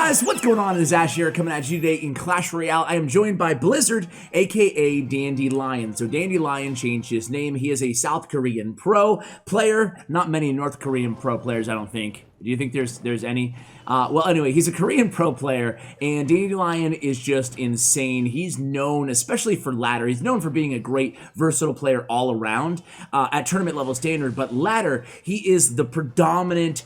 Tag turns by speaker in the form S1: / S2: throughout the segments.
S1: guys, what's going on? It is Ash here coming at you today in Clash Royale. I am joined by Blizzard, aka Dandelion. So Dandelion changed his name. He is a South Korean pro player. Not many North Korean pro players, I don't think. Do you think there's any? Well, anyway, he's a Korean pro player, and Dandelion is just insane. He's known, especially for ladder, he's known for being a great, versatile player all around at tournament level standard, but ladder, he is the predominant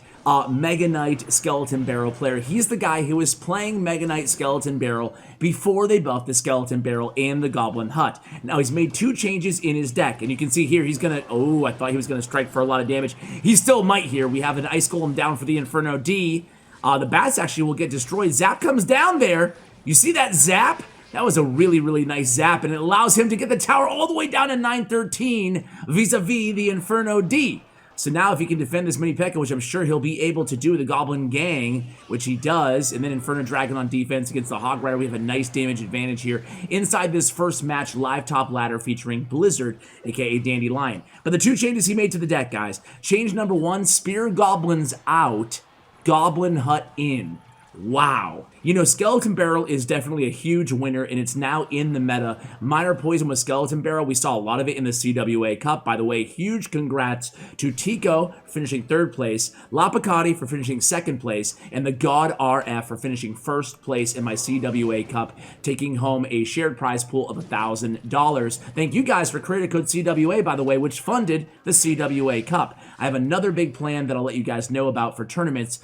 S1: Mega Knight Skeleton Barrel player. He's the guy who was playing Mega Knight Skeleton Barrel before they buffed the Skeleton Barrel and the Goblin Hut. Now, he's made 2 changes in his deck, and you can see here, he's gonna, oh, I thought he was gonna strike for a lot of damage. He still might here. We have an Ice Golem down for the Inferno D. The bats actually will get destroyed. Zap comes down there. You see that zap? That was a really, really nice zap, and it allows him to get the tower all the way down to 913 vis-a-vis the Inferno D. So now if he can defend this mini P.E.K.K.A, which I'm sure he'll be able to do, the Goblin Gang, which he does, and then Inferno Dragon on defense against the Hog Rider, we have a nice damage advantage here inside this first match live top ladder featuring Blizzard, aka Dandelion. But the 2 changes he made to the deck, guys. Change number 1, Spear Goblins out, Goblin Hut in. Wow. You know, Skeleton Barrel is definitely a huge winner, and it's now in the meta. Minor Poison with Skeleton Barrel, we saw a lot of it in the CWA Cup. By the way, huge congrats to Tico for finishing 3rd place, Lapicati for finishing 2nd place, and the God RF for finishing 1st place in my CWA Cup, taking home a shared prize pool of $1,000. Thank you guys for creating code CWA, by the way, which funded the CWA Cup. I have another big plan that I'll let you guys know about for tournaments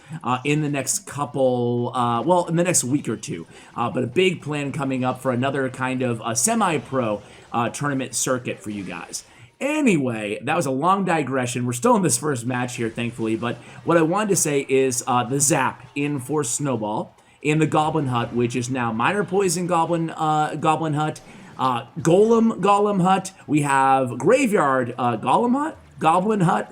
S1: in the next couple, well, in the next week or 2. But a big plan coming up for another kind of semi-pro tournament circuit for you guys. Anyway, that was a long digression. We're still in this first match here, thankfully. But what I wanted to say is the Zap in for Snowball in the Goblin Hut, which is now Minor Poison Goblin Hut, Golem Hut. We have Graveyard Goblin Hut.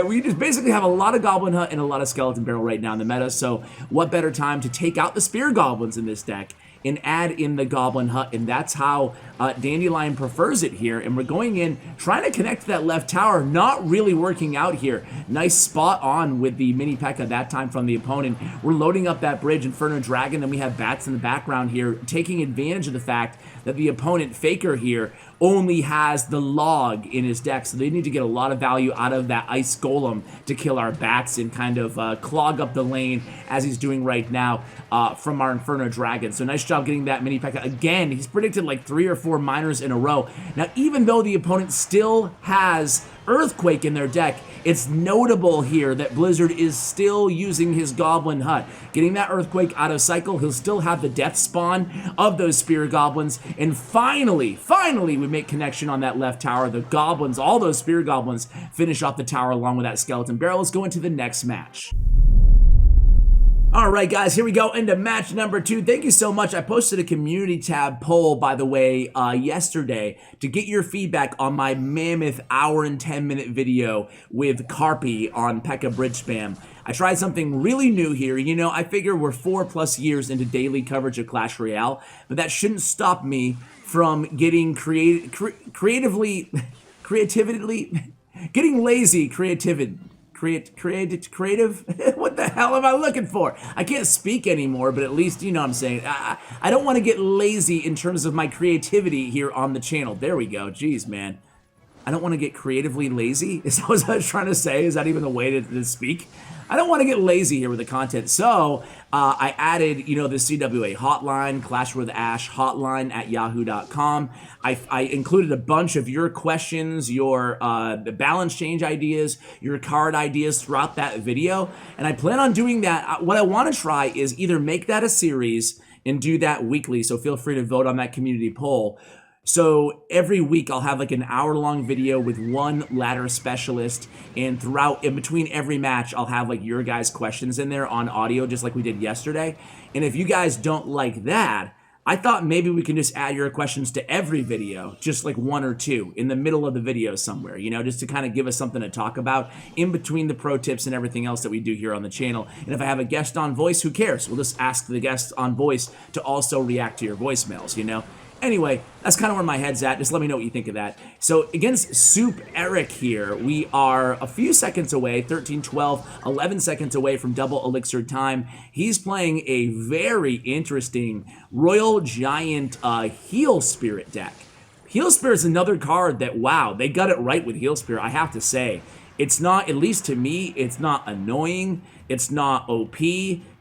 S1: We just basically have a lot of Goblin Hut and a lot of Skeleton Barrel right now in the meta, so what better time to take out the Spear Goblins in this deck and add in the Goblin Hut, and that's how Dandelion prefers it here, and we're going in, trying to connect to that left tower, not really working out here. Nice spot on with the mini P.E.K.K.A that time from the opponent. We're loading up that bridge, Inferno Dragon, and we have bats in the background here, taking advantage of the fact that the opponent Faker here only has the log in his deck, so they need to get a lot of value out of that Ice Golem to kill our bats and kind of clog up the lane as he's doing right now from our Inferno Dragon. So nice job getting that mini P.E.K.K.A. Again, he's predicted like 3 or 4 minors in a row. Now, even though the opponent still has Earthquake in their deck, it's notable here that Blizzard is still using his Goblin Hut. Getting that Earthquake out of cycle, he'll still have the death spawn of those Spear Goblins, and finally, we make connection on that left tower. The Goblins, all those Spear Goblins, finish off the tower along with that Skeleton Barrel. Let's go into the next match. Alright guys, here we go into match number 2. Thank you so much. I posted a community tab poll, by the way, yesterday to get your feedback on my mammoth hour and 10-minute video with Carpy on P.E.K.K.A Bridge Spam. I tried something really new here. You know, I figure we're 4+ years into daily coverage of Clash Royale, but that shouldn't stop me from getting creative, what the hell am I looking for? I can't speak anymore, but at least you know what I'm saying. I don't want to get lazy in terms of my creativity here on the channel. There we go. Jeez, man. I don't want to get creatively lazy. Is that what I was trying to say? Is that even the way to speak? I don't want to get lazy here with the content. So I added, you know, the CWA hotline, Clash with Ash hotline at yahoo.com. I included a bunch of your questions, your balance change ideas, your card ideas throughout that video. And I plan on doing that. What I want to try is either make that a series and do that weekly. So feel free to vote on that community poll. So every week I'll have like an hour-long video with one ladder specialist, and in between every match I'll have like your guys' questions in there on audio, just like we did yesterday. And if you guys don't like that, I thought maybe we can just add your questions to every video, just like 1 or 2 in the middle of the video somewhere, you know, just to kind of give us something to talk about in between the pro tips and everything else that we do here on the channel. And if I have a guest on voice, who cares? We'll just ask the guest on voice to also react to your voicemails, you know? Anyway, that's kind of where my head's at. Just let me know what you think of that. So against Soup Eric here, we are a few seconds away, 13, 12, 11 seconds away from double elixir time. He's playing a very interesting Royal Giant Heal Spirit deck. Heal Spirit is another card that, wow, they got it right with Heal Spirit, I have to say. It's not, at least to me, it's not annoying, it's not OP,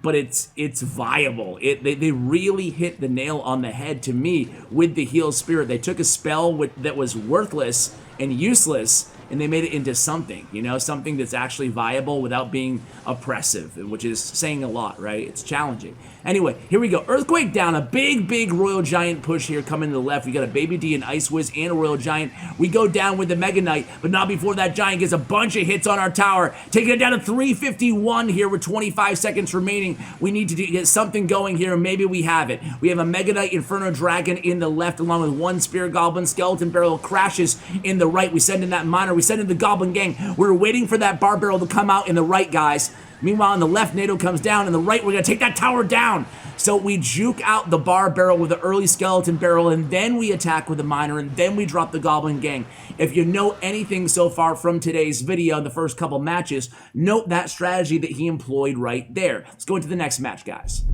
S1: but it's viable. They really hit the nail on the head to me with the Heal Spirit. They took a spell that was worthless and useless, and they made it into something, you know, something that's actually viable without being oppressive, which is saying a lot, right? It's challenging. Anyway, here we go. Earthquake down, a big Royal Giant push here coming to the left. We got a Baby D, an Ice Wiz, and a Royal Giant. We go down with the Mega Knight, but not before that Giant gets a bunch of hits on our tower, taking it down to 351 here with 25 seconds remaining. We need to get something going here, and maybe we have it. We have a Mega Knight Inferno Dragon in the left, along with one Spear Goblin. Skeleton Barrel crashes in the right. We send in that Miner. We send in the Goblin Gang. We're waiting for that Bar Barrel to come out in the right, guys. Meanwhile, on the left, NATO comes down. On the right, we're going to take that tower down. So we juke out the Bar Barrel with the early Skeleton Barrel, and then we attack with the Miner, and then we drop the Goblin Gang. If you know anything so far from today's video, the first couple matches, note that strategy that he employed right there. Let's go into the next match, guys.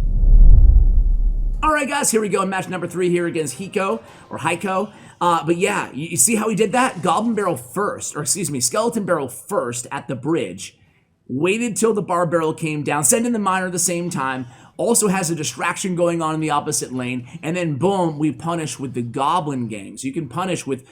S1: All right, guys, here we go in match number 3 here against Hiko, or Heiko. But yeah, you see how he did that? Goblin Barrel first, or excuse me, Skeleton Barrel first at the bridge. Waited till the Bar Barrel came down, sent in the Miner at the same time, also has a distraction going on in the opposite lane, and then boom, we punish with the Goblin Gang. So you can punish with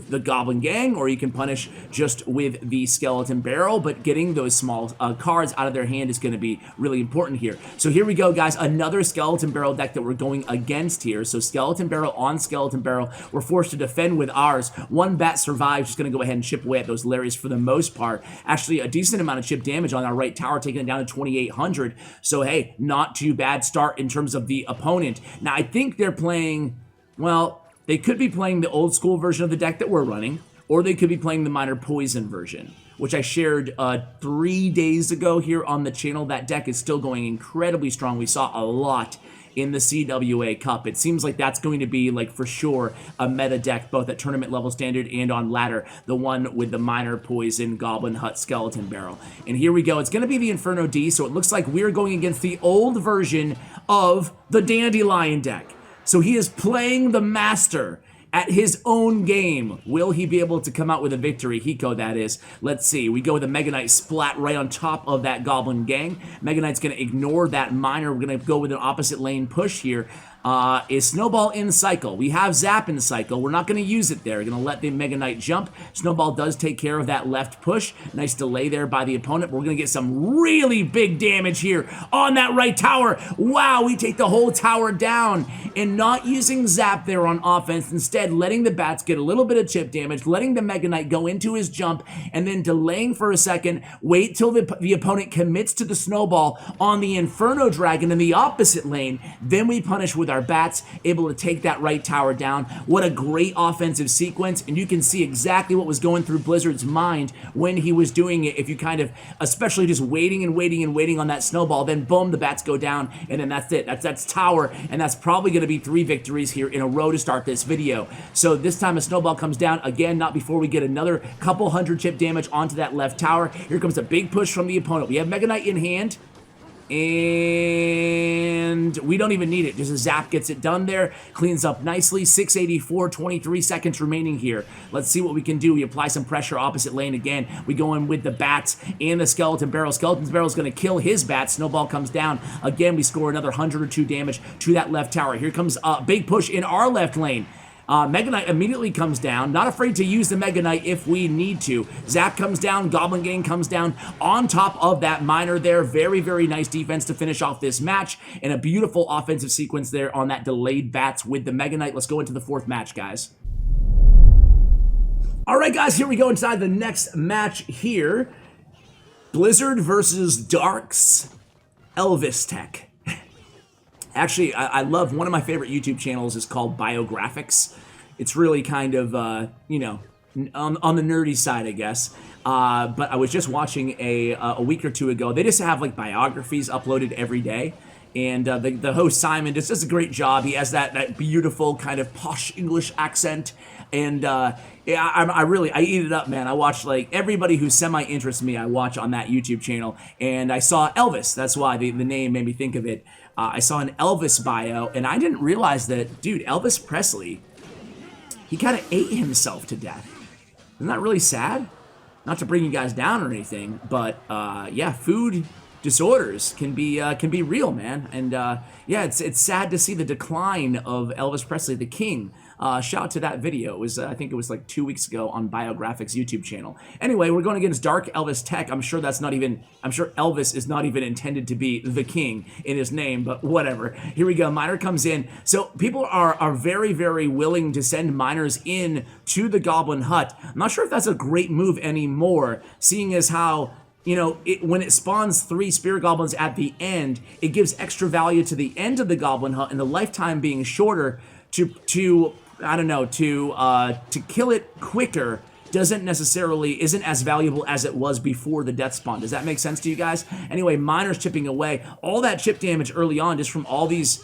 S1: the Goblin Gang, or you can punish just with the Skeleton Barrel, but getting those small cards out of their hand is going to be really important here. So here we go, guys, another Skeleton Barrel deck that we're going against here. So Skeleton Barrel on Skeleton Barrel, we're forced to defend with ours. One bat survives, just going to go ahead and chip away at those Larrys for the most part. Actually, a decent amount of chip damage on our right tower, taking it down to 2,800. So hey, not too bad start in terms of the opponent. Now, I think they're playing, well, they could be playing the old school version of the deck that we're running, or they could be playing the Miner Poison version, which I shared 3 days ago here on the channel. That deck is still going incredibly strong. We saw a lot in the CWA Cup. It seems like that's going to be, like, for sure a meta deck, both at tournament level standard and on ladder, the one with the Miner Poison Goblin Hut Skeleton Barrel. And here we go. It's going to be the Inferno D, so it looks like we're going against the old version of the Dandelion deck. So he is playing the Master at his own game. Will he be able to come out with a victory? Hiko, that is. Let's see. We go with a Mega Knight splat right on top of that Goblin Gang. Mega Knight's going to ignore that Miner. We're going to go with an opposite lane push here. Is Snowball in Cycle? We have Zap in Cycle. We're not going to use it there. We're going to let the Mega Knight jump. Snowball does take care of that left push. Nice delay there by the opponent. We're going to get some really big damage here on that right tower. Wow, we take the whole tower down, and not using Zap there on offense. Instead, letting the bats get a little bit of chip damage, letting the Mega Knight go into his jump, and then delaying for a second. Wait till the opponent commits to the Snowball on the Inferno Dragon in the opposite lane. Then we punish with our bats, able to take that right tower down. What a great offensive sequence, and you can see exactly what was going through Blizzard's mind when he was doing it. If you kind of, especially just waiting and waiting and waiting on that Snowball, then boom, the bats go down, and then that's it. That's tower, and that's probably going to be 3 victories here in a row to start this video. So this time a Snowball comes down, again, not before we get another couple hundred chip damage onto that left tower. Here comes a big push from the opponent. We have Mega Knight in hand, and we don't even need it. Just a Zap gets it done there. Cleans up nicely. 684, 23 seconds remaining here. Let's see what we can do. We apply some pressure opposite lane again. We go in with the bats and the Skeleton Barrel. Skeleton Barrel is going to kill his bat. Snowball comes down. Again, we score another 100 or 2 damage to that left tower. Here comes a big push in our left lane. Mega Knight immediately comes down, not afraid to use the Mega Knight if we need to. Zap comes down, Goblin Gang comes down on top of that Miner there. Very, very nice defense to finish off this match, and a beautiful offensive sequence there on that delayed bats with the Mega Knight. Let's go into the 4th match, guys. All right, guys, here we go inside the next match here. Blizzard versus Dark's Elvis Tech. Actually, I love, one of my favorite YouTube channels is called Biographics. It's really kind of, you know, on the nerdy side, I guess. But I was just watching a week or 2 ago. They just have like biographies uploaded every day. And the host, Simon, just does a great job. He has that beautiful kind of posh English accent. And yeah, I eat it up, man. I watch like everybody who semi-interests me, I watch on that YouTube channel. And I saw Elvis. That's why the name made me think of it. I saw an Elvis bio, and I didn't realize that, dude, Elvis Presley, he kind of ate himself to death. Isn't that really sad? Not to bring you guys down or anything, but yeah, food disorders can be real, man. And yeah, it's sad to see the decline of Elvis Presley, the king. Shout out to that video. It was I think it was like 2 weeks ago on Biographics YouTube channel. Anyway, we're going against Dark Elvis Tech. I'm sure Elvis is not even intended to be the king in his name, but whatever. Here we go. Miner comes in. So people are very, very willing to send miners in to the Goblin Hut. I'm not sure if that's a great move anymore, seeing as how, you know, when it spawns 3 Spirit Goblins at the end, it gives extra value to the end of the Goblin Hut, and the lifetime being shorter to I don't know, to kill it quicker isn't as valuable as it was before the death spawn. Does that make sense to you guys? Anyway, miners chipping away. All that chip damage early on just from all these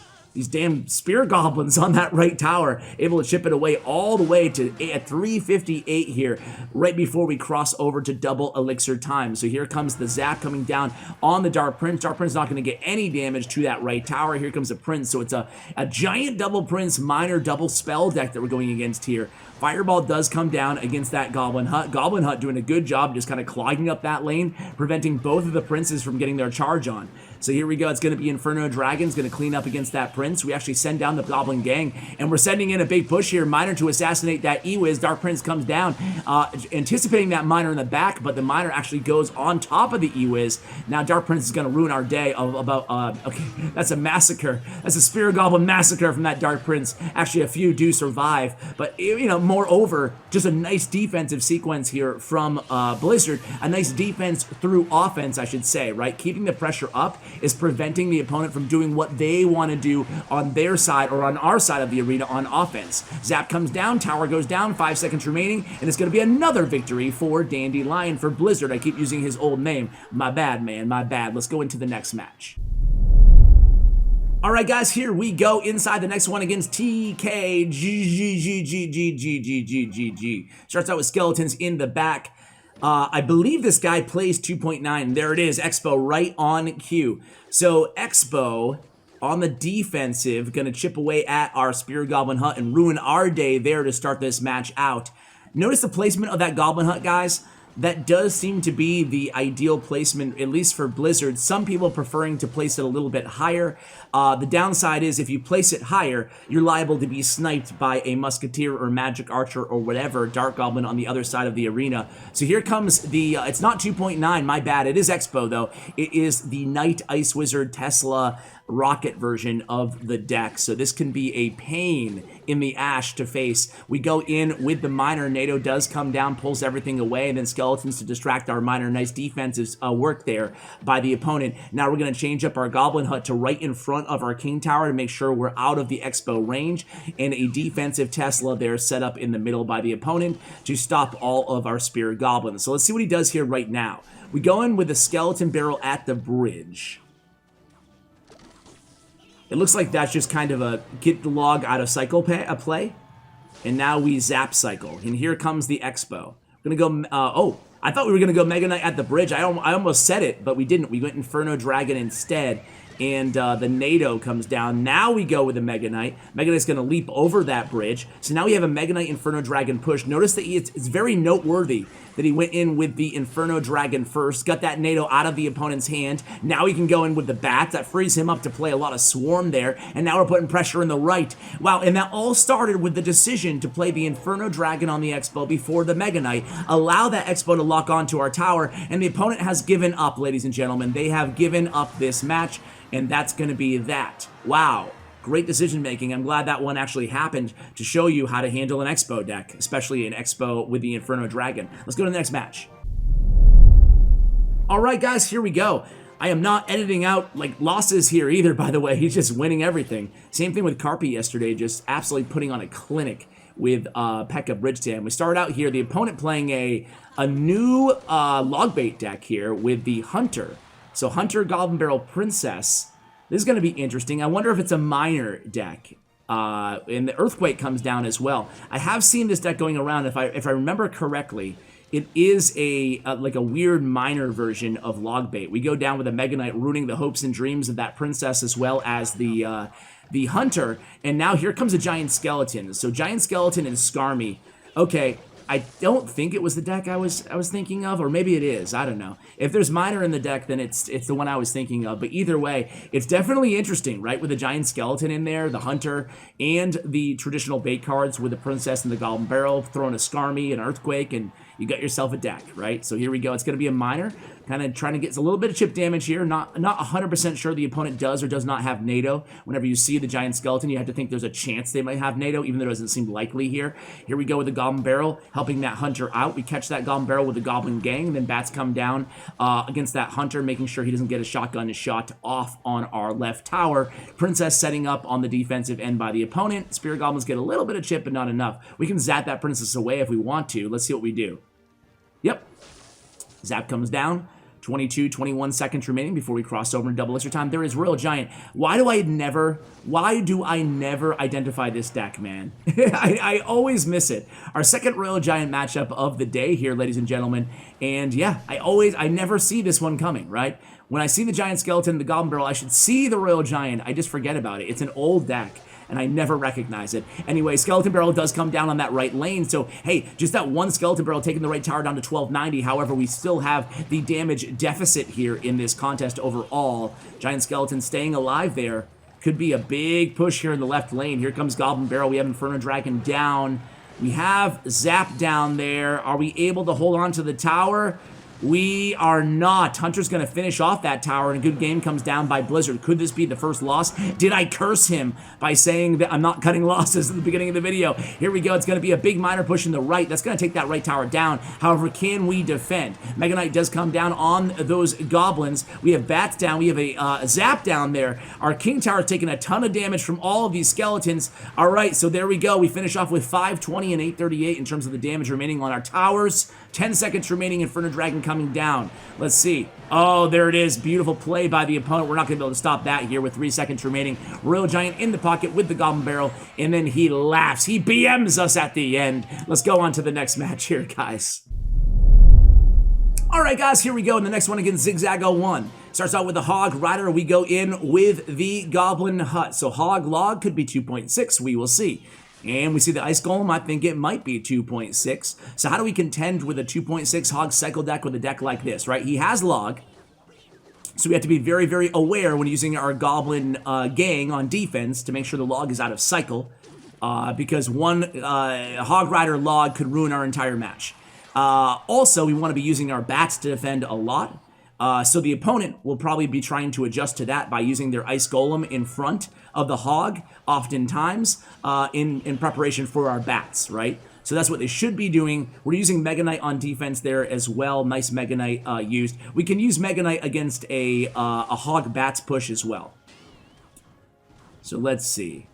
S1: damn Spirit Goblins on that right tower, able to chip it away all the way to at 358 here, right before we cross over to double elixir time. So here comes the zap coming down on the Dark Prince. Dark Prince not going to get any damage to that right tower. Here comes the Prince. So it's a giant double Prince, miner double spell deck that we're going against here. Fireball does come down against that Goblin Hut. Goblin Hut doing a good job just kind of clogging up that lane, preventing both of the Princes from getting their charge on. So here we go. It's going to be Inferno Dragon's going to clean up against that Prince. We actually send down the Goblin Gang, and we're sending in a big push here. Miner to assassinate that E-Wiz. Dark Prince comes down, anticipating that Miner in the back, but the Miner actually goes on top of the E-Wiz. Now Dark Prince is going to ruin our day of about, okay, that's a massacre. That's a Spirit Goblin massacre from that Dark Prince. Actually, a few do survive, but, you know, moreover, just a nice defensive sequence here from Blizzard. A nice defense through offense, I should say, right? Keeping the pressure up is preventing the opponent from doing what they want to do on their side or on our side of the arena on offense. Zap comes down, tower goes down, 5 seconds remaining, and it's going to be another victory for Dandelion, for Blizzard. I keep using his old name. My bad, man, my bad. Let's go into the next match. All right, guys, here we go inside the next one against TKGGGGGGGGG. Starts out with skeletons in the back. I believe this guy plays 2.9. There it is, Expo right on cue. So Expo on the defensive, gonna chip away at our Spirit Goblin Hut and ruin our day there to start this match out. Notice the placement of that Goblin Hut, guys. That does seem to be the ideal placement, at least for Blizzard. Some people preferring to place it a little bit higher. The downside is if you place it higher, you're liable to be sniped by a Musketeer or Magic Archer or whatever, Dark Goblin on the other side of the arena. So here comes the, it's not 2.9, my bad. It is Expo, though. It is the Knight Ice Wizard Tesla rocket version of the deck. So this can be a pain in the ash to face. We go in with the Miner. NATO does come down, pulls everything away, and then Skeletons to distract our Miner. Nice defensive work there by the opponent. Now we're going to change up our Goblin Hut to right in front of our King Tower to make sure we're out of the Expo range, and a defensive Tesla there set up in the middle by the opponent to stop all of our Spirit Goblins. So let's see what he does here right now. We go in with a Skeleton Barrel at the bridge. It looks like that's just kind of a get the log out of cycle play. And now we zap cycle. And here comes the Expo. We're going to go, oh, I thought we were going to go Mega Knight at the bridge. I almost said it, but we didn't. We went Inferno Dragon instead. And the NATO comes down. Now we go with the Mega Knight. Mega Knight's going to leap over that bridge. So now we have a Mega Knight Inferno Dragon push. Notice that it's very noteworthy that he went in with the Inferno Dragon first, got that NATO out of the opponent's hand. Now he can go in with the Bats. That frees him up to play a lot of Swarm there. And now we're putting pressure in the right. Wow, and that all started with the decision to play the Inferno Dragon on the Expo before the Mega Knight. Allow that Expo to lock onto our tower. And the opponent has given up, ladies and gentlemen. They have given up this match. And that's going to be that. Wow. Great decision making. I'm glad that one actually happened to show you how to handle an Expo deck, especially an Expo with the Inferno Dragon. Let's go to the next match. All right, guys, here we go. I am not editing out like losses here either, by the way. He's just winning everything. Same thing with Carpy yesterday, just absolutely putting on a clinic with Pekka Bridgetown. We start out here, the opponent playing a new log bait deck here with the Hunter. So Hunter, Goblin Barrel, Princess, This is going to be interesting. I wonder if it's a minor deck. And the Earthquake comes down as well. I have seen this deck going around. If I remember correctly, it is like a weird minor version of Log Bait. We go down with a Mega Knight, ruining the hopes and dreams of that princess as well as the Hunter. And now here comes a Giant Skeleton. So Giant Skeleton and Skarmy. Okay, I don't think it was the deck I was thinking of, or maybe it is. I don't know. If there's minor in the deck, then it's the one I was thinking of. But either way, it's definitely interesting, right? With the Giant Skeleton in there, the Hunter, and the traditional bait cards with the Princess and the Goblin Barrel, throwing a Skarmy, an Earthquake, and you got yourself a deck, right? So here we go. It's going to be a minor, kind of trying to get a little bit of chip damage here. Not 100% sure the opponent does or does not have NATO. Whenever you see the Giant Skeleton, you have to think there's a chance they might have NATO, even though it doesn't seem likely here. Here we go with the Goblin Barrel, helping that Hunter out. We catch that Goblin Barrel with the Goblin Gang, and then bats come down against that Hunter, making sure he doesn't get a shotgun shot off on our left tower. Princess setting up on the defensive end by the opponent. Spirit Goblins get a little bit of chip, but not enough. We can zap that Princess away if we want to. Let's see what we do. Yep. Zap comes down. 21 seconds remaining before we cross over in double elixir time. There is Royal Giant. Why do I never identify this deck, man? I always miss it. Our second Royal Giant matchup of the day here, ladies and gentlemen. And yeah, I never see this one coming, right? When I see the Giant Skeleton, the Goblin Barrel, I should see the Royal Giant. I just forget about it. It's an old deck, and I never recognize it. Anyway, Skeleton Barrel does come down on that right lane, so hey, just that one Skeleton Barrel taking the right tower down to 1290. However, we still have the damage deficit here in this contest overall. Giant Skeleton staying alive there. Could be a big push here in the left lane. Here comes Goblin Barrel. We have Inferno Dragon down. We have Zap down there. Are we able to hold on to the tower? We are not. Hunter's going to finish off that tower, and a good game comes down by Blizzard. Could this be the first loss? Did I curse him by saying that I'm not cutting losses at the beginning of the video? Here we go. It's going to be a big minor push in the right. That's going to take that right tower down. However, can we defend? Mega Knight does come down on those goblins. We have bats down. We have a zap down there. Our King Tower is taking a ton of damage from all of these skeletons. All right, so there we go. We finish off with 520 and 838 in terms of the damage remaining on our towers. 10 seconds remaining. Inferno Dragon coming down. Let's see. Oh, there it is. Beautiful play by the opponent. We're not going to be able to stop that here with 3 seconds remaining. Royal Giant in the pocket with the Goblin Barrel, and then he laughs. He BMs us at the end. Let's go on to the next match here, guys. All right, guys, here we go in the next one against Zigzag 01. Starts out with the Hog Rider. We go in with the Goblin Hut. So Hog Log could be 2.6. We will see. And we see the Ice Golem. I think it might be 2.6. So how do we contend with a 2.6 Hog Cycle deck with a deck like this, right? He has Log. So we have to be very, very aware when using our Goblin Gang on defense to make sure the Log is out of cycle. Because one Hog Rider Log could ruin our entire match. Also, we want to be using our Bats to defend a lot. So the opponent will probably be trying to adjust to that by using their Ice Golem in front of the Hog, oftentimes, in preparation for our Bats, right? So that's what they should be doing. We're using Mega Knight on defense there as well. Nice Mega Knight used. We can use Mega Knight against a Hog Bats push as well. So let's see.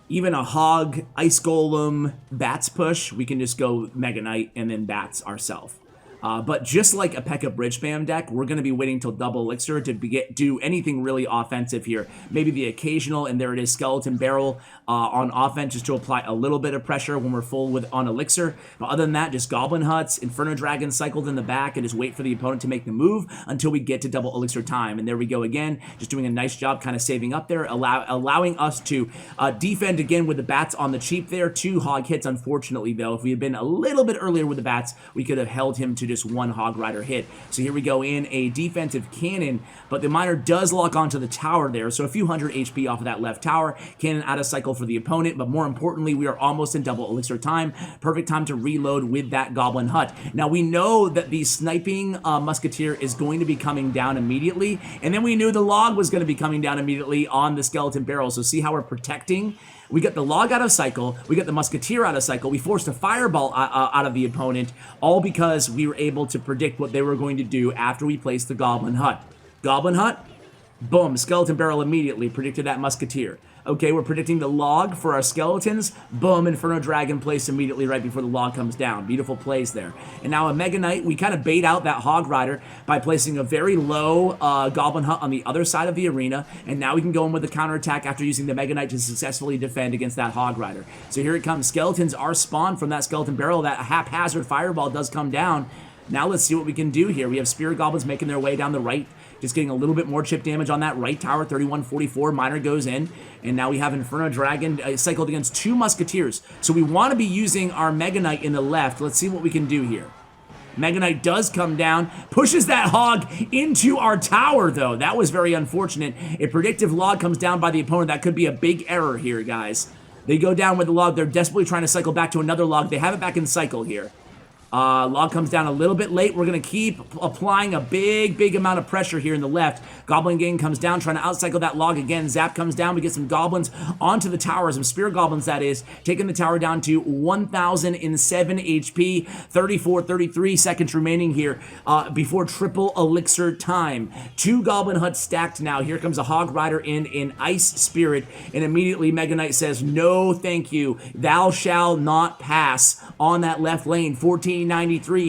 S1: Even a Hog, Ice Golem, Bats push, we can just go Mega Knight and then Bats ourselves. But just like a P.E.K.K.A. Bridge Spam deck, we're going to be waiting till double elixir to do anything really offensive here. Maybe the occasional, and there it is, Skeleton Barrel on offense just to apply a little bit of pressure when we're full on elixir. But other than that, just Goblin Huts, Inferno Dragon cycled in the back, and just wait for the opponent to make the move until we get to double elixir time. And there we go again, just doing a nice job kind of saving up there, allowing us to defend again with the Bats on the cheap there. 2 Hog hits, unfortunately, though. If we had been a little bit earlier with the Bats, we could have held him to just 1 Hog Rider hit. So here we go in a defensive cannon, but the miner does lock onto the tower there, so a few hundred HP off of that left tower. Cannon out of cycle for the opponent, but more importantly, we are almost in double elixir time. Perfect time to reload with that Goblin Hut. Now we know that the sniping musketeer is going to be coming down immediately, and then we knew the log was going to be coming down immediately on the skeleton barrel. So see how we're protecting. We got the log out of cycle, we got the musketeer out of cycle, we forced a fireball out of the opponent, all because we were able to predict what they were going to do after we placed the Goblin Hut. Goblin Hut, Boom, Skeleton Barrel immediately predicted that Musketeer. Okay, we're predicting the log for our skeletons. Boom, Inferno Dragon placed immediately right before the log comes down. Beautiful plays there. And now a Mega Knight, we kind of bait out that Hog Rider by placing a very low Goblin Hut on the other side of the arena. And now we can go in with the counterattack after using the Mega Knight to successfully defend against that Hog Rider. So here it comes. Skeletons are spawned from that Skeleton Barrel. That haphazard Fireball does come down. Now let's see what we can do here. We have Spirit Goblins making their way down the right, just getting a little bit more chip damage on that right tower. 3144, Miner goes in, and now we have Inferno Dragon cycled against 2 Musketeers. So we want to be using our Mega Knight in the left. Let's see what we can do here. Mega Knight does come down, pushes that Hog into our tower, though. That was very unfortunate. A predictive log comes down by the opponent. That could be a big error here, guys. They go down with the log. They're desperately trying to cycle back to another log. They have it back in cycle here. Log comes down a little bit late. We're going to keep applying a big amount of pressure here in the left. Goblin Gang comes down, trying to outcycle that log again. Zap comes down. We get some goblins onto the tower, some Spirit Goblins, that is, taking the tower down to 1,007 HP. 33 seconds remaining here before triple elixir time. 2 Goblin Huts stacked now. Here comes a Hog Rider in Ice Spirit, and immediately Mega Knight says, no thank you. Thou shall not pass on that left lane. 1493.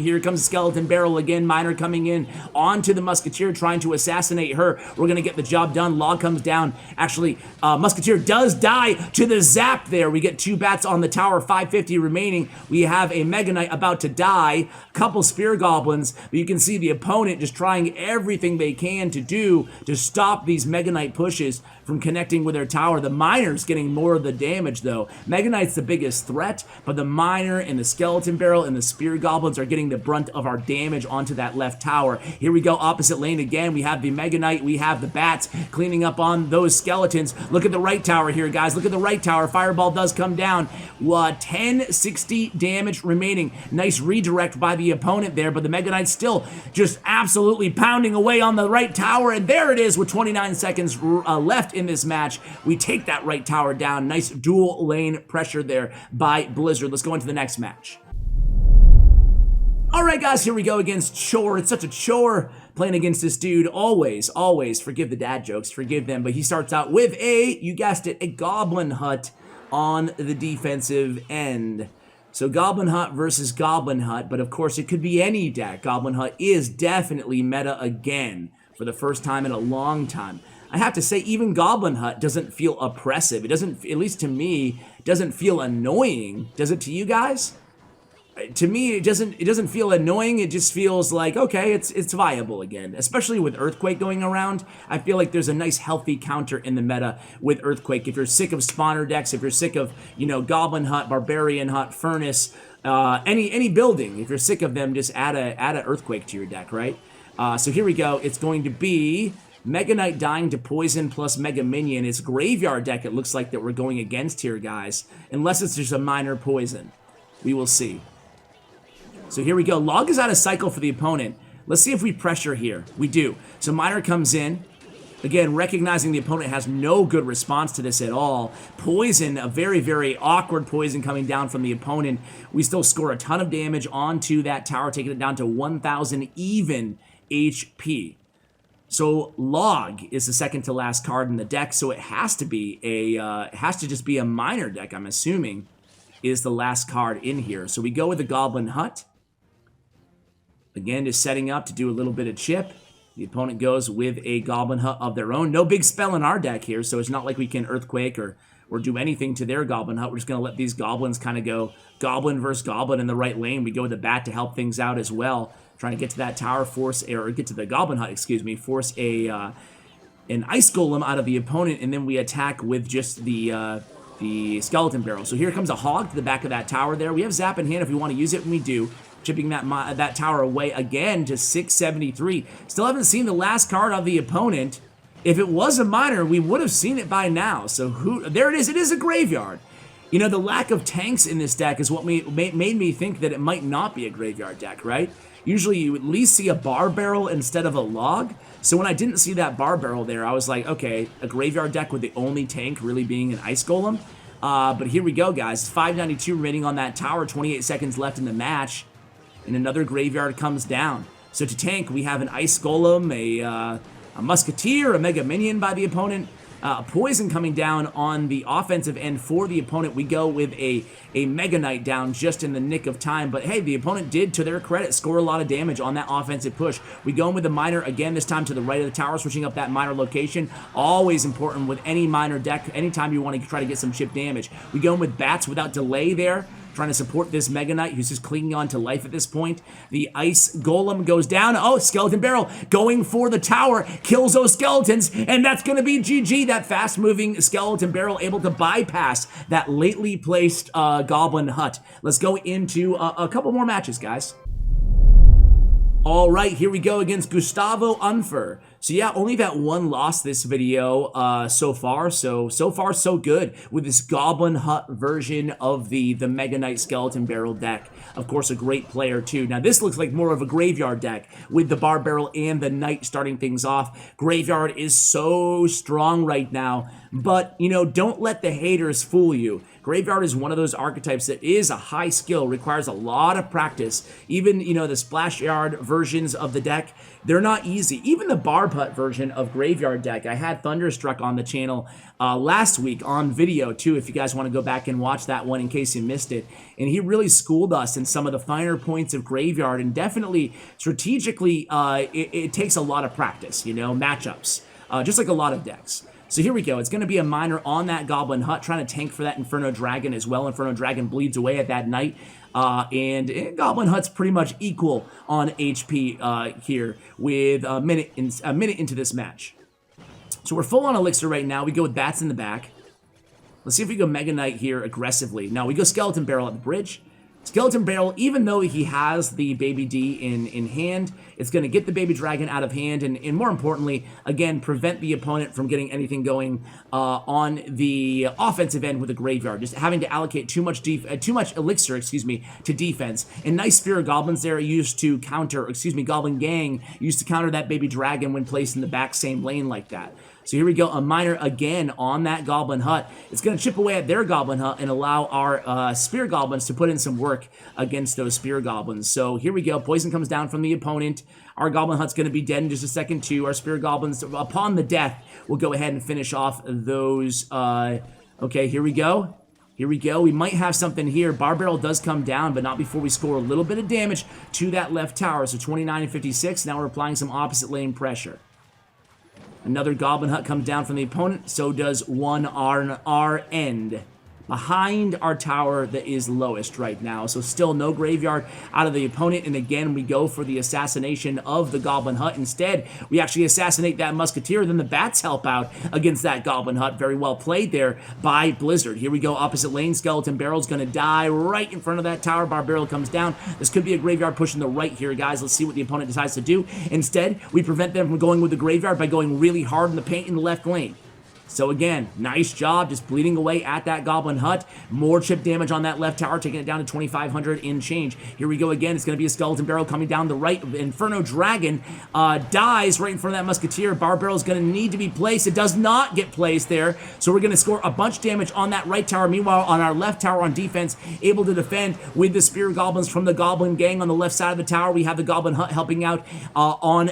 S1: Here comes Skeleton Barrel again. Miner coming in onto the Musketeer, trying to assassinate her. We're going to get the job done. Log comes down. Actually, Musketeer does die to the zap there. We get 2 bats on the tower, 550 remaining. We have a Mega Knight about to die. Couple Spear Goblins. But you can see the opponent just trying everything they can to do to stop these Mega Knight pushes from connecting with their tower. The Miner's getting more of the damage, though. Mega Knight's the biggest threat, but the Miner and the Skeleton Barrel and the Spear Goblins are getting the brunt of our damage onto that left tower. Here we go, opposite lane again. We have the Mega Knight, we have the bats cleaning up on those skeletons. Look at the right tower here, guys. Look at the right tower. Fireball does come down. 1060 damage remaining. Nice redirect by the opponent there, but the Mega Knight's still just absolutely pounding away on the right tower, and there it is with 29 seconds left in this match. We take that right tower down. Nice dual lane pressure there by Blizzard. Let's go into the next match. All right, guys, here we go against Chore. It's such a chore playing against this dude. Always, forgive the dad jokes, forgive them, but he starts out with you guessed it, a Goblin Hut on the defensive end. So Goblin Hut versus Goblin Hut, but of course it could be any deck. Goblin Hut is definitely meta again for the first time in a long time. I have to say, even Goblin Hut doesn't feel oppressive. It doesn't, at least to me, doesn't feel annoying. Does it to you guys? To me, it doesn't feel annoying. It just feels like, okay, it's viable again. Especially with Earthquake going around, I feel like there's a nice healthy counter in the meta with Earthquake. If you're sick of spawner decks, if you're sick of, Goblin Hut, Barbarian Hut, Furnace, any building, if you're sick of them, just add a Earthquake to your deck, right? So here we go. It's going to be Mega Knight dying to poison plus Mega Minion. It's Graveyard deck, it looks like, that we're going against here, guys. Unless it's just a minor poison. We will see. So here we go. Log is out of cycle for the opponent. Let's see if we pressure here. We do. So Miner comes in. Again, recognizing the opponent has no good response to this at all. Poison, a very awkward poison coming down from the opponent. We still score a ton of damage onto that tower, taking it down to 1,000 even HP. So Log is the second to last card in the deck, so it has to be just be a Miner deck, I'm assuming, is the last card in here. So we go with the Goblin Hut. Again, just setting up to do a little bit of chip. The opponent goes with a Goblin Hut of their own. No big spell in our deck here, so it's not like we can Earthquake or do anything to their Goblin Hut. We're just going to let these Goblins kind of go Goblin versus Goblin in the right lane. We go with the Bat to help things out as well. Trying to get to that tower, get to the Goblin Hut, excuse me, force an Ice Golem out of the opponent, and then we attack with just the Skeleton Barrel. So here comes a Hog to the back of that tower there. We have Zap in hand if we want to use it, and we do. Chipping that tower away again to 673. Still haven't seen the last card of the opponent. If it was a Miner, we would have seen it by now. So there it is. It is a Graveyard. The lack of tanks in this deck is what made me think that it might not be a Graveyard deck, right? Usually you at least see a Bar Barrel instead of a Log. So when I didn't see that Bar Barrel there, I was like, okay, a Graveyard deck with the only tank really being an Ice Golem. But here we go, guys. 592 remaining on that tower. 28 seconds left in the match. And another Graveyard comes down. So to tank, we have an Ice Golem, a Musketeer, a Mega Minion by the opponent. Poison coming down on the offensive end for the opponent. We go with a Mega Knight down just in the nick of time. But hey, the opponent did, to their credit, score a lot of damage on that offensive push. We go in with the Miner again, this time to the right of the tower, switching up that Miner location. Always important with any Miner deck, anytime you want to try to get some chip damage. We go in with Bats without delay there, trying to support this Mega Knight who's just clinging on to life at this point. The Ice Golem goes down. Oh, Skeleton Barrel going for the tower, kills those skeletons, and that's going to be GG. That fast-moving Skeleton Barrel able to bypass that lately placed Goblin Hut. Let's go into a couple more matches, guys. All right, here we go against Gustavo Unfer. So yeah, only that one loss this video so far. So far so good with this Goblin Hut version of the Mega Knight Skeleton Barrel deck. Of course, a great player too. Now this looks like more of a Graveyard deck with the Bar Barrel and the Knight starting things off. Graveyard is so strong right now, but you know, don't let the haters fool you. Graveyard is one of those archetypes that is a high skill, requires a lot of practice. Even, you know, the Splash Yard versions of the deck, they're not easy. Even the Barb Hut version of Graveyard deck, I had Thunderstruck on the channel last week on video too, if you guys want to go back and watch that one in case you missed it. And he really schooled us in some of the finer points of Graveyard, and definitely strategically, it takes a lot of practice, you know, matchups, just like a lot of decks. So here we go. It's going to be a Miner on that Goblin Hut, trying to tank for that Inferno Dragon as well. Inferno Dragon bleeds away at that Knight. And Goblin Hut's pretty much equal on HP here with a minute into this match. So we're full on Elixir right now. We go with Bats in the back. Let's see if we go Mega Knight here aggressively. No, we go Skeleton Barrel at the bridge. Skeleton Barrel, even though he has the Baby D in hand, it's going to get the Baby Dragon out of hand, and more importantly, again, prevent the opponent from getting anything going on the offensive end with the Graveyard, just having to allocate too much elixir, to defense. And nice Spirit Goblins there used to counter, Goblin Gang used to counter that Baby Dragon when placed in the back same lane like that. So here we go, a Miner again on that Goblin Hut. It's going to chip away at their Goblin Hut and allow our Spear Goblins to put in some work against those Spear Goblins. So here we go, Poison comes down from the opponent. Our Goblin Hut's going to be dead in just a second too. Our Spear Goblins, upon the death, will go ahead and finish off those. Okay, here we go. Here we go. We might have something here. Bar Barrel does come down, but not before we score a little bit of damage to that left tower. So 29 and 56. Now we're applying some opposite lane pressure. Another Goblin Hut comes down from the opponent. So does one on our end. Behind our tower that is lowest right now. So still no Graveyard out of the opponent. And again, we go for the assassination of the Goblin Hut. Instead, we actually assassinate that Musketeer. Then the Bats help out against that Goblin Hut. Very well played there by Blizzard. Here we go, opposite lane. Skeleton Barrel's going to die right in front of that tower. Bar Barrel comes down. This could be a Graveyard pushing the right here, guys. Let's see what the opponent decides to do. Instead, we prevent them from going with the Graveyard by going really hard in the paint in the left lane. So again, nice job just bleeding away at that Goblin Hut. More chip damage on that left tower, taking it down to 2,500 in change. Here we go again. It's going to be a Skeleton Barrel coming down the right. Inferno Dragon dies right in front of that Musketeer. Bar Barrel is going to need to be placed. It does not get placed there. So we're going to score a bunch of damage on that right tower. Meanwhile, on our left tower on defense, able to defend with the Spear Goblins from the Goblin Gang on the left side of the tower. We have the Goblin Hut helping out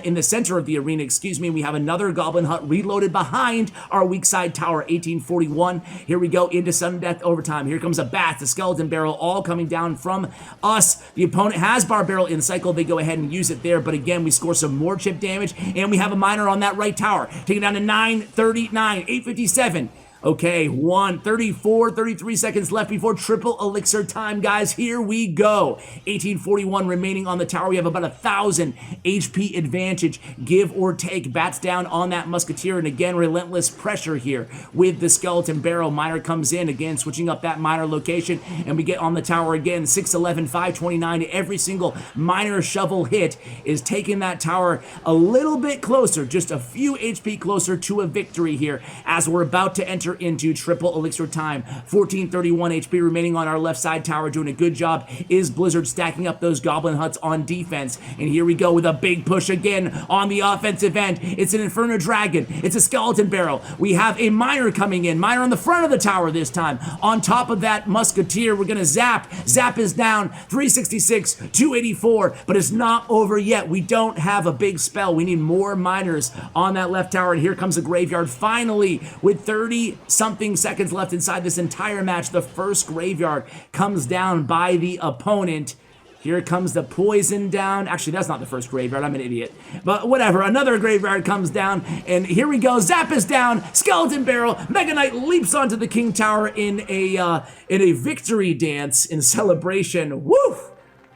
S1: in the center of the arena. We have another Goblin Hut reloaded behind our weak side tower, 1841. Here we go into sudden death overtime. Here comes a Bat, the Skeleton Barrel, all coming down from us. The opponent has Bar Barrel in cycle. They go ahead and use it there, but again, we score some more chip damage, and we have a Miner on that right tower. Take it down to 939, 857. Okay, 33 seconds left before triple elixir time, guys. Here we go. 1841 remaining on the tower. We have about 1,000 HP advantage, give or take. Bats down on that Musketeer, and again, relentless pressure here with the Skeleton Barrel. Miner comes in, again, switching up that Miner location, and we get on the tower again. 611, 529. Every single Miner shovel hit is taking that tower a little bit closer, just a few HP closer to a victory here, as we're about to enter enter into triple elixir time. 1431 HP remaining on our left side tower, doing a good job is Blizzard stacking up those goblin huts on defense. And here we go with a big push again on the offensive end. It's an Inferno Dragon. It's a Skeleton Barrel. We have a Miner coming in. Miner on the front of the tower this time. On top of that Musketeer, we're going to zap. Zap is down. 366, 284, but it's not over yet. We don't have a big spell. We need more miners on that left tower, and here comes the graveyard. Finally, with 30-something seconds left inside this entire match, the first graveyard comes down by the opponent. Here comes the poison down. Actually, that's not the first graveyard. I'm an idiot. But whatever. Another graveyard comes down. And here we go. Zap is down. Skeleton Barrel. Mega Knight leaps onto the King Tower in a victory dance in celebration. Woo!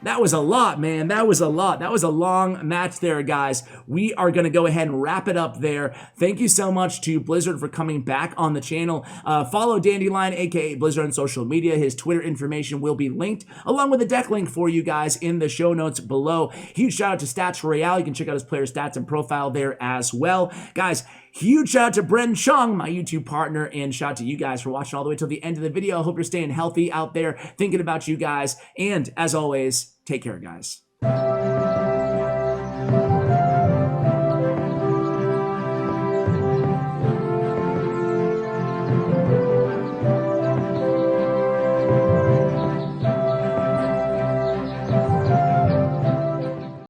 S1: That was a lot, man. That was a lot. That was a long match there, guys. We are going to go ahead and wrap it up there. Thank you so much to Blizzard for coming back on the channel. Follow Dandelion, aka Blizzard, on social media. His Twitter information will be linked, along with a deck link for you guys in the show notes below. Huge shout out to Clash Royale. You can check out his player stats and profile there as well. Guys, huge shout out to Bren Chong, my YouTube partner, and shout out to you guys for watching all the way till the end of the video. I hope you're staying healthy out there, thinking about you guys, and as always, take care, guys.